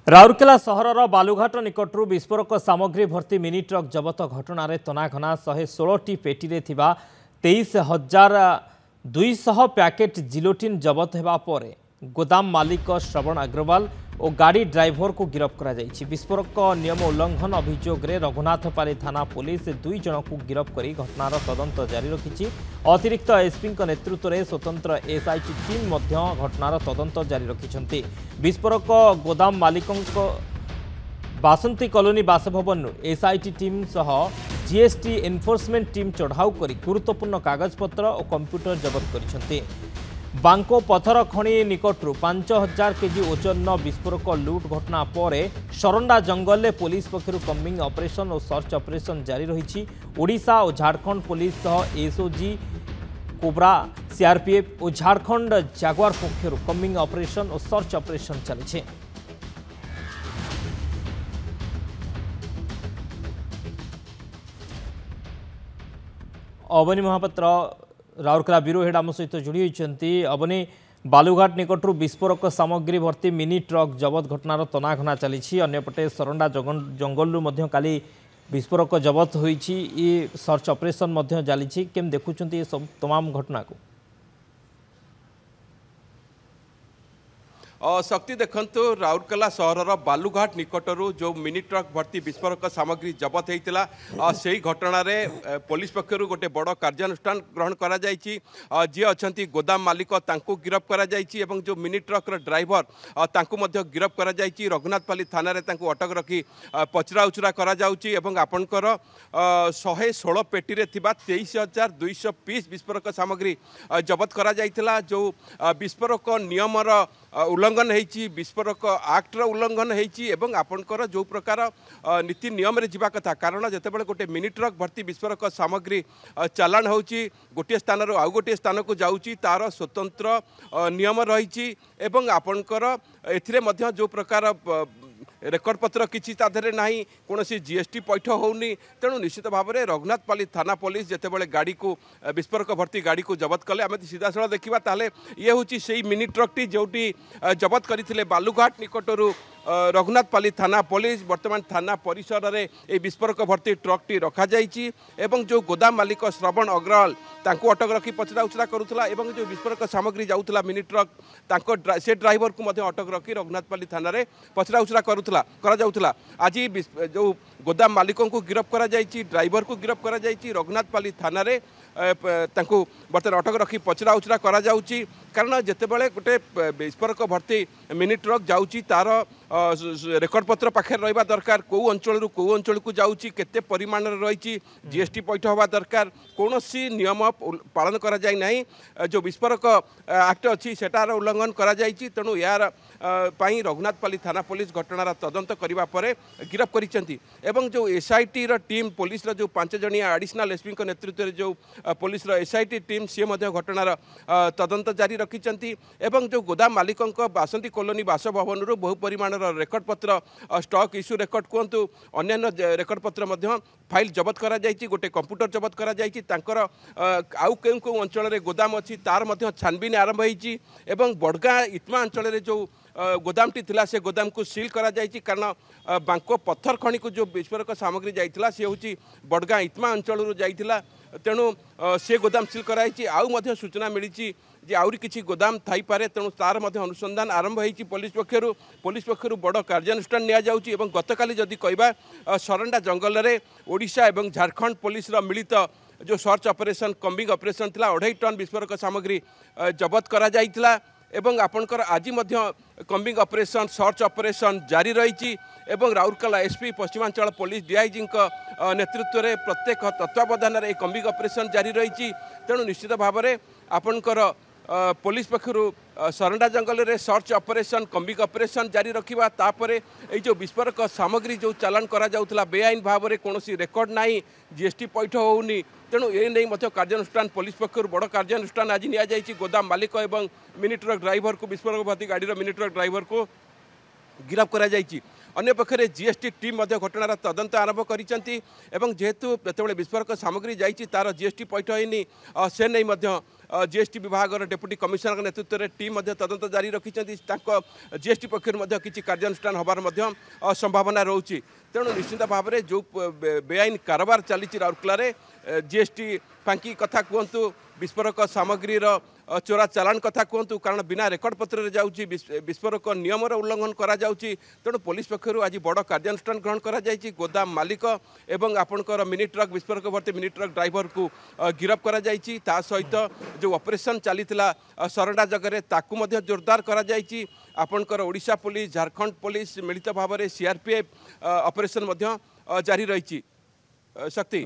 राउरकेला सहरर बालुघाट निकटू विस्फोरक सामग्री भर्ती mini truck जबत घटन तनाघना 116 पेटी 23,200 पैकेट जिलोटिन जबत होगा पर गोदाम मालिक श्रवण अग्रवाल और गाड़ी ड्राइवर को गिरफ्त कर विस्फोरक नियम उल्लंघन अभियोग में रघुनाथपाली थाना पुलिस 2 जन को गिरफ्त कर घटनार तदंत जारी रखी। अतिरिक्त एसपी नेतृत्व में स्वतंत्र एसआईटी टीम घटनार तदंत जारी रखिंट। विस्फोरक गोदाम मालिक बासंती कॉलोनी बासभवन एसआईटी टीम सह जीएसटी एनफोर्समेंट टीम चढ़ाऊ कर गुरुत्वपूर्ण कागजपत्र और कंप्यूटर जबत कर बांको पथर खणी निकटू 5,000 केजी ओजन विस्फोरक लुट घटना पर सरंडा जंगल में पुलिस पक्षर कम्बिंग ऑपरेशन और सर्च ऑपरेशन जारी रही। ओडिशा और झारखंड पुलिस सह एसओजी कोबरा सीआरपीएफ और झारखंड जागुआर पक्षर कम्बिंग ऑपरेशन और सर्च ऑपरेशन चली। अवनी महापात्र राउरकेला ब्यूरो हेड आम सहित जोड़ी होती। अवनी बालुघाट निकटू विस्फोरक सामग्री भर्ती मिनी ट्रक जबत घटनार तनाघना चली। अन्यपटे सरंडा जंगल काली विस्फोरक जबत होती। सर्च ऑपरेशन चली। केम देखुं सब तमाम घटना को शक्ति देखंतु राउरकेला सहरर बालुघाट निकटरू जो मिनी ट्रक भर्ती विस्फोरक सामग्री जबत होता से घटन पुलिस पक्षर गोटे बड़ कार्यानुष्ठान ग्रहण करा जी अच्छा गोदाम मालिक तांको गिरफ्त करा जो मिनी ट्रक ड्राइवर तांको गिरफ्त करा रघुनाथपाली थाना अटक रखी पचरा उचरा करा आपणकर 116 पेटी 23,200 पीस विस्फोरक सामग्री जबत करा जो विस्फोरक नियमर उल्लंघन होती विस्फोरक आक्टर उल्लंघन होती आपणकर जो प्रकार नीति नियम रे जीवा कथा कारण जितेबाला गोटे मिनी ट्रक भर्ती विस्फोरक सामग्री चालाण होची गोटे स्थान आउ गोटे स्थान को जाऊँगी तार स्वतंत्र नियम रही आपणकर एथिरे मध्य जो प्रकार रेकर्ड पत्र किसी ना कौन जीएसटी पैठ होनी तेणु निश्चित भाव में रघुनाथपाली थाना पुलिस जितेबाला गाड़ी को विस्फोरक भर्ती गाड़ी को जबत कले आम सीधासल देखा ताले ये हूँ से मिनी ट्रकटी जोटी जबत करते बालुघाट निकटू रघुनाथपाली थाना पुलिस वर्तमान थाना परिसर में ये विस्फोरक भर्ती ट्रकटी रखा एवं जो गोदाम मालिक श्रवण अग्रवाल तांको अटक रखी पचरा उचरा करुला एवं जो विस्फोरक सामग्री जाऊला मिनी ट्रक से ड्राइवर को अटक रखी रघुनाथपाली थाना पचरा उचरा करा आज जो गोदाम मालिकों को गिरफ्त करा ड्राइवर को गिरफ्त करा रघुनाथपाली थाना बर्तमान अटक रखी पचरा उचरा करा कारण जितेबाला गोटे विस्फोरक भर्ती मिनी ट्रक जाऊँगी तार रेकर्ड पत्र पाखे रहा दरकार कौ अंचल कौ अंचल को जाऊँगी केते परिमाण रही जीएसटी पैठ हवा दरकार कौन सी नियम पालन करा जाय नहीं जो विस्फोरक एक्ट अच्छी सेटार उल्लंघन करा जायछि तेणु यार पाई रघुनाथपाली थाना पुलिस घटनार तदंत करबा परे गिरफ्त करिसेंती एवं जो एसआईटी टीम पुलिस जो 5 जणिया एडिशनल एसपी नेतृत्व में जो पुलिस एसआईटी टीम सी घटनार तदंत जारी रखिंट एवं जो गोदाम मालिक बासंती कॉलोनी बासभवन बहु परिमाण रेकर्ड पत्र स्टॉक इश्यू रेकर्ड कहतु अन्य रेकर्ड पत्र फाइल जबत करा गोटे कंप्यूटर जबत करा आउ केउ अंचल गोदाम अच्छी तार छानबीन आरंभ होती बड़गाँ इतमा अंचल जो गोदामटी थिला से गोदाम को सील करा कारण बांको पत्थर खणी को जो विस्फोरक सामग्री जाइथिला से होची बड़गाँ इतमा अंचल जाइथिला तेणु से गोदाम सील कराई आउ सूचना मिली जे आउरी किछि गोदाम थाई पारे तेणु तार अनुसंधान आरंभ होती पुलिस पक्षर बड़ कार्यानुष्ठान निया जाउची एवं गतकाली जदि कहबा सरंडा जंगल में ओडिशा एवं झारखंड पुलिस मिलित जो सर्च ऑपरेशन कम्बिंग ऑपरेशन थिला 2.5 टन विस्फोरक सामग्री जबत करा जाइथिला एवं आपणकर आज कम्बिंग ऑपरेशन सर्च ऑपरेशन जारी रही Rourkela SP Paschimanchal police DIG नेतृत्व में प्रत्येक तत्वावधान में कम्बिंग ऑपरेशन जारी रही तेणु निश्चित भाव में आपणकर पुलिस पक्षर सरंडा जंगल में सर्च ऑपरेशन कम्बिंग ऑपरेशन जारी रखा तापर जो विस्फोरक सामग्री जो चालान करा जाउथला बेआईन भाव में कौन रेकर्ड ना जीएसटी पैठ होनी तेणु ये नहीं कार्यानुष्ठान पुलिस पक्षर बड़ कार्यानुष्ठान आज नि गोदाम मालिक और मिनी ट्रक ड्राइवर को विस्फोरक भर्ती गाड़ी मिनी ट्रक ड्राइवर को गिरफ्त करा अन्य पक्षे जीएसटी टीम घटनार तदंत आरंभ करेतु जेहेतु जिते विस्फोरक सामग्री जाइए तार जीएसटी पैठ होनी से नहीं जीएसटी विभाग डेप्यूटी कमिशनर नेतृत्व में टीम तदंत जारी रखिंट जीएसटी पक्ष किसी कार्यानुष्ठान हबार संभावना रोचे तेणु निश्चित भाव में जो बेआईन कारोबार चली राउरकेला जीएसटी फांकी कथा कहतु विस्फोरक सामग्री चोरा चालान कथा कहतु कारण बिना रेकर्ड पत्र जाऊँगी विस्फोरक नियम उल्लंघन करा जाउची तेणु पुलिस पक्षर आज बड़ कार्यानुष्ठान ग्रहण करा जायछि गोदाम मालिक एवं आपणकर मिनी ट्रक विस्फोरक भर्ती मिनी ट्रक ड्राइवर को गिरफ्त करा जायछि ता सहित जो ऑपरेशन चलीथिला सरंडा जगह ताकू मध्य जोरदार करा जायछि आपणकर ओडिशा पुलिस झारखंड पुलिस मिलित भाव में सीआरपीएफ ऑपरेशन मध्य जारी रही शक्ति।